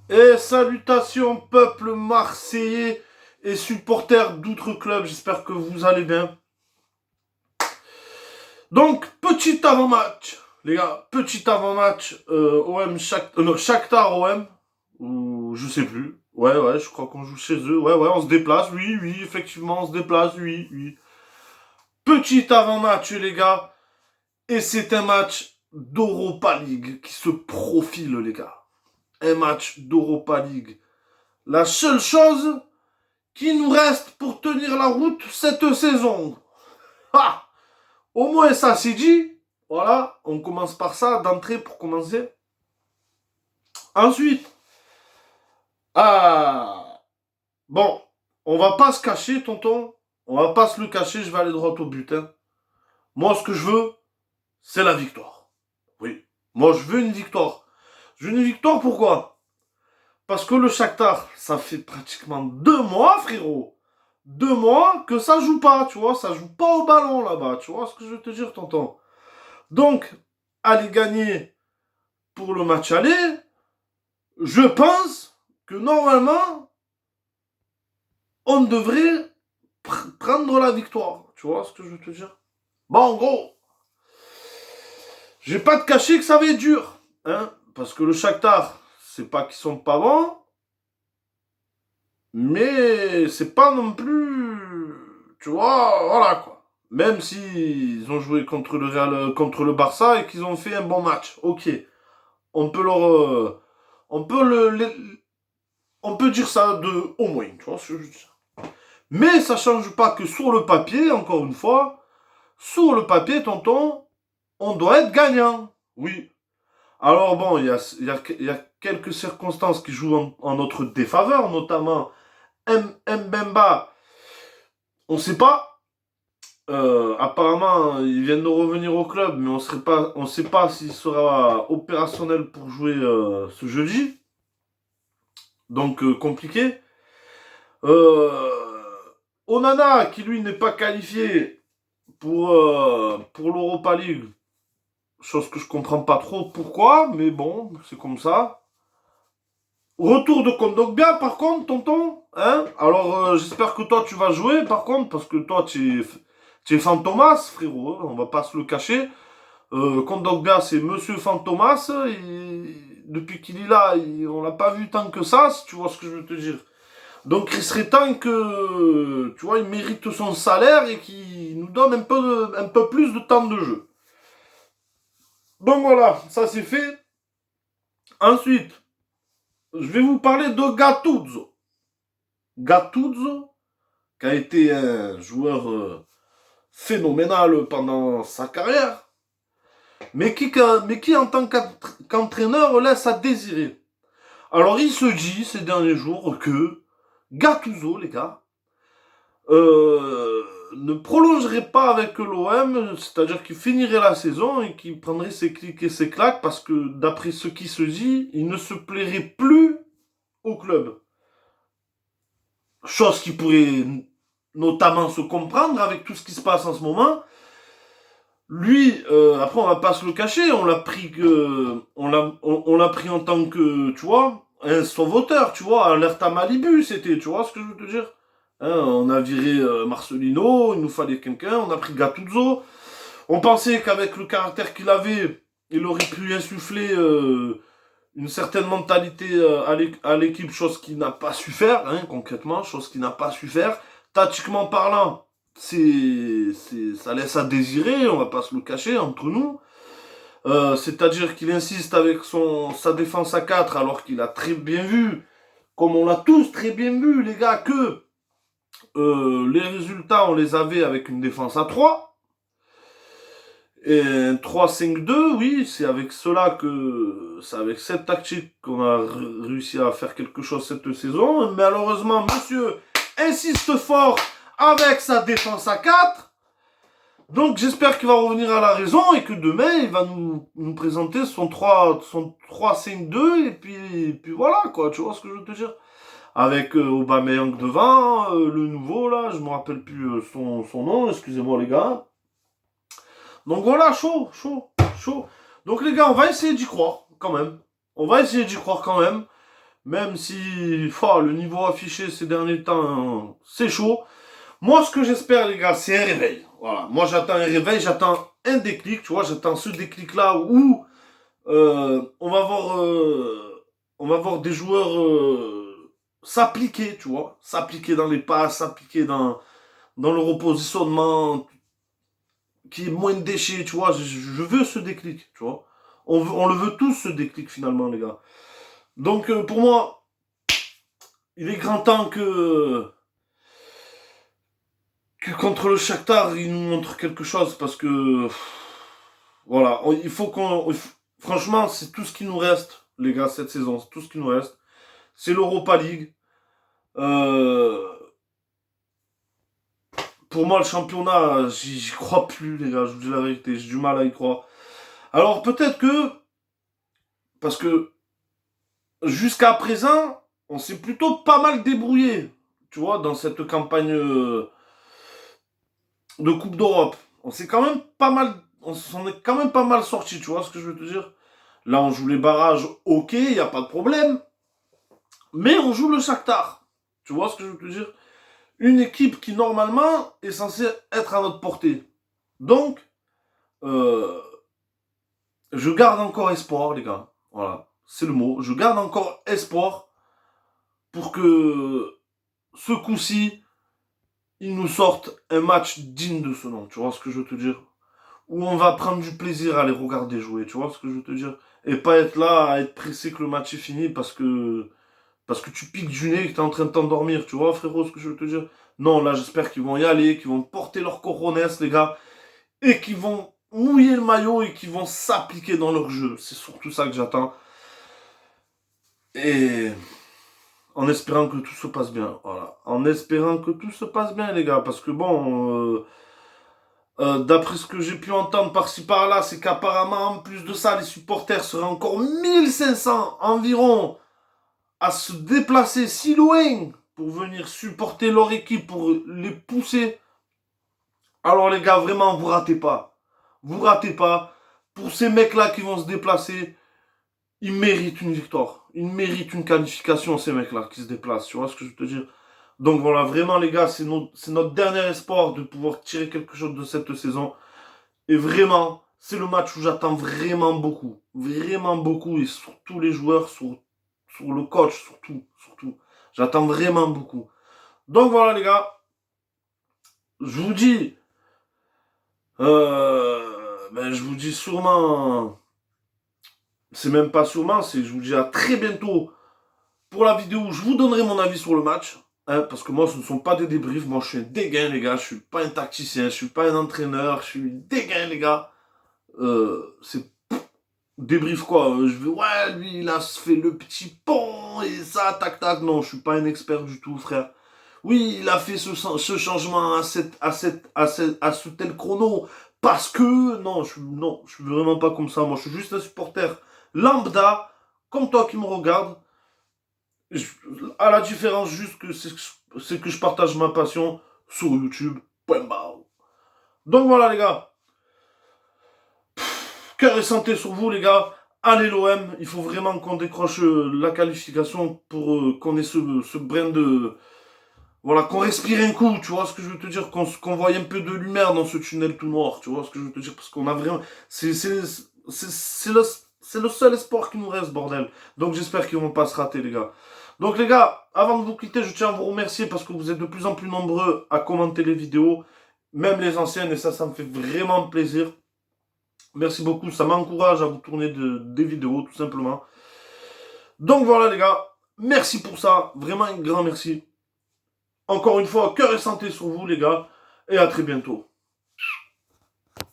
Et salutations peuple marseillais et supporters d'outre-club, j'espère que vous allez bien. Donc, petit avant-match, les gars, petit avant-match OM non, Shakhtar OM, ou je sais plus. Ouais, je crois qu'on joue chez eux. Ouais, on se déplace, oui, effectivement, on se déplace, oui. Petit avant-match, les gars, et c'est un match d'Europa League qui se profile, les gars. Un match d'Europa League. La seule chose qui nous reste pour tenir la route cette saison. Ah, au moins ça c'est dit. Voilà, on commence par ça d'entrée pour commencer. Ensuite, ah, bon, on va pas se cacher, tonton. On va pas se le cacher, je vais aller droit au but. Hein. Moi, ce que je veux, c'est la victoire. Oui, moi, je veux une victoire. Je veux une victoire, pourquoi? Parce que le Shakhtar, ça fait pratiquement 2 mois, frérot. 2 mois que ça joue pas, tu vois. Ça joue pas au ballon là-bas, tu vois ce que je veux te dire, tonton. Donc, aller gagner pour le match aller, je pense que normalement, on devrait prendre la victoire. Tu vois ce que je veux te dire? Bon, en gros, je vais pas te cacher que ça va être dur. Hein, parce que le Shakhtar, c'est pas qu'ils sont pas bons, mais c'est pas non plus. Tu vois, voilà quoi. Même s'ils ont joué contre le Real, contre le Barça et qu'ils ont fait un bon match. Ok. On peut leur. On peut on peut dire ça de au moins, tu vois ce que je veux dire. Mais ça change pas que sur le papier, encore une fois, sur le papier, tonton, on doit être gagnant. Oui. Alors bon, il y a quelques circonstances qui jouent en notre défaveur, notamment Mbemba. On ne sait pas. Apparemment, il vient de revenir au club, mais on ne sait pas s'il sera opérationnel pour jouer ce jeudi. Donc compliqué. Euh, Onana, qui lui n'est pas qualifié pour l'Europa League, chose que je comprends pas trop pourquoi, mais bon, c'est comme ça. Retour de Kondogbia, par contre, tonton, hein. Alors, j'espère que toi, tu vas jouer, par contre, parce que toi, tu es Fantomas, frérot, hein, on va pas se le cacher. Kondogbia, c'est Monsieur Fantomas, depuis qu'il est là, on l'a pas vu tant que ça, si tu vois ce que je veux te dire. Donc il serait temps que, tu vois, il mérite son salaire et qu'il nous donne un peu plus de temps de jeu. Donc voilà, ça c'est fait. Ensuite, je vais vous parler de Gattuso. Gattuso, qui a été un joueur phénoménal pendant sa carrière, mais qui en tant qu'entraîneur laisse à désirer. Alors il se dit ces derniers jours que Gattuso, les gars, euh, ne prolongerait pas avec l'OM, c'est-à-dire qu'il finirait la saison et qu'il prendrait ses clics et ses claques parce que d'après ce qui se dit, il ne se plairait plus au club. Chose qui pourrait notamment se comprendre avec tout ce qui se passe en ce moment. Lui, après on va pas se le cacher, on l'a pris en tant que, tu vois, un sauveteur, tu vois, alerte à Malibu, c'était, tu vois ce que je veux te dire. Hein, on a viré Marcelino, il nous fallait quelqu'un, on a pris Gattuso. On pensait qu'avec le caractère qu'il avait, il aurait pu insuffler une certaine mentalité à l'équipe, chose qu'il n'a pas su faire, hein, concrètement, chose qu'il n'a pas su faire. Tactiquement parlant, ça laisse à désirer, on va pas se le cacher entre nous. C'est-à-dire qu'il insiste avec sa défense à 4 alors qu'il a très bien vu, comme on l'a tous très bien vu, les gars, que les résultats, on les avait avec une défense à 3. Et un 3-5-2, oui, c'est avec cette tactique qu'on a réussi à faire quelque chose cette saison. Malheureusement, monsieur insiste fort avec sa défense à 4. Donc j'espère qu'il va revenir à la raison et que demain, il va nous présenter son 3-5-2 et puis voilà, quoi, tu vois ce que je veux te dire. Avec Aubameyang devant, le nouveau, là, je me rappelle plus son nom, excusez-moi les gars. Donc voilà, chaud. Donc les gars, on va essayer d'y croire quand même. On va essayer d'y croire quand même. Même si le niveau affiché ces derniers temps, c'est chaud. Moi, ce que j'espère, les gars, c'est un réveil. Voilà. Moi, j'attends un réveil, j'attends un déclic, tu vois. J'attends ce déclic-là où on va voir des joueurs s'appliquer, tu vois. S'appliquer dans les passes, s'appliquer dans le repositionnement, qui est moins de déchets, tu vois. Je veux ce déclic, tu vois. On le veut tous, ce déclic, finalement, les gars. Donc, pour moi, il est grand temps que contre le Shakhtar, il nous montre quelque chose, parce que, voilà, il faut qu'on... Franchement, c'est tout ce qui nous reste, les gars, cette saison. C'est tout ce qui nous reste. C'est l'Europa League. Euh, pour moi, le championnat, j'y crois plus, les gars. Je vous dis la vérité, j'ai du mal à y croire. Alors, peut-être que... Parce que jusqu'à présent, on s'est plutôt pas mal débrouillé, tu vois, dans cette campagne de Coupe d'Europe. On s'est quand même pas mal, on s'en est quand même pas mal sorti, tu vois ce que je veux te dire. Là, on joue les barrages, ok, y a pas de problème, mais on joue le Shakhtar, tu vois ce que je veux te dire. Une équipe qui normalement est censée être à notre portée. Donc, euh, je garde encore espoir, les gars. Voilà, c'est le mot. Je garde encore espoir pour que ce coup-ci, ils nous sortent un match digne de ce nom. Tu vois ce que je veux te dire? Où on va prendre du plaisir à les regarder jouer. Tu vois ce que je veux te dire? Et pas être là à être pressé que le match est fini parce que tu piques du nez et que t'es en train de t'endormir. Tu vois, frérot, ce que je veux te dire? Non, là, j'espère qu'ils vont y aller, qu'ils vont porter leur coronets, les gars, et qu'ils vont mouiller le maillot et qu'ils vont s'appliquer dans leur jeu. C'est surtout ça que j'attends. Et en espérant que tout se passe bien. Voilà. En espérant que tout se passe bien, les gars. Parce que bon, d'après ce que j'ai pu entendre par-ci par-là, c'est qu'apparemment, en plus de ça, les supporters seraient encore 1500 environ à se déplacer si loin pour venir supporter leur équipe, pour les pousser. Alors les gars, vraiment, vous ratez pas. Vous ratez pas. Pour ces mecs-là qui vont se déplacer, ils méritent une victoire. Ils méritent une qualification, ces mecs-là qui se déplacent. Tu vois ce que je veux te dire? Donc voilà, vraiment les gars, c'est notre dernier espoir de pouvoir tirer quelque chose de cette saison. Et vraiment, c'est le match où j'attends vraiment beaucoup. Vraiment beaucoup. Et sur tous les joueurs, sur le coach, surtout. Surtout. J'attends vraiment beaucoup. Donc voilà les gars, je vous dis, je vous dis sûrement, c'est même pas sûrement, c'est je vous dis à très bientôt pour la vidéo où je vous donnerai mon avis sur le match. Hein, parce que moi, ce ne sont pas des débriefs. Moi, je suis un dégain, les gars. Je suis pas un tacticien. Je suis pas un entraîneur. Je suis dégain, les gars. C'est débrief quoi. Je vais, ouais, lui, il a fait le petit pont et ça, tac, tac. Non, je suis pas un expert du tout, frère. Oui, il a fait ce changement à ce tel chrono. Parce que, non, je suis vraiment pas comme ça. Moi, je suis juste un supporter lambda, comme toi qui me regarde. À la différence juste que c'est que je partage ma passion sur YouTube. Point barre. Donc voilà les gars. Cœur et santé sur vous les gars. Allez l'OM. Il faut vraiment qu'on décroche la qualification pour qu'on ait ce brin de... Voilà, qu'on respire un coup, tu vois ce que je veux te dire, qu'on voie un peu de lumière dans ce tunnel tout noir, tu vois ce que je veux te dire, parce qu'on a vraiment... C'est le seul espoir qui nous reste, bordel. Donc j'espère qu'ils vont pas se rater, les gars. Donc les gars, avant de vous quitter, je tiens à vous remercier parce que vous êtes de plus en plus nombreux à commenter les vidéos, même les anciennes, et ça me fait vraiment plaisir. Merci beaucoup, ça m'encourage à vous tourner des vidéos, tout simplement. Donc voilà les gars, merci pour ça, vraiment un grand merci. Encore une fois, cœur et santé sur vous les gars, et à très bientôt.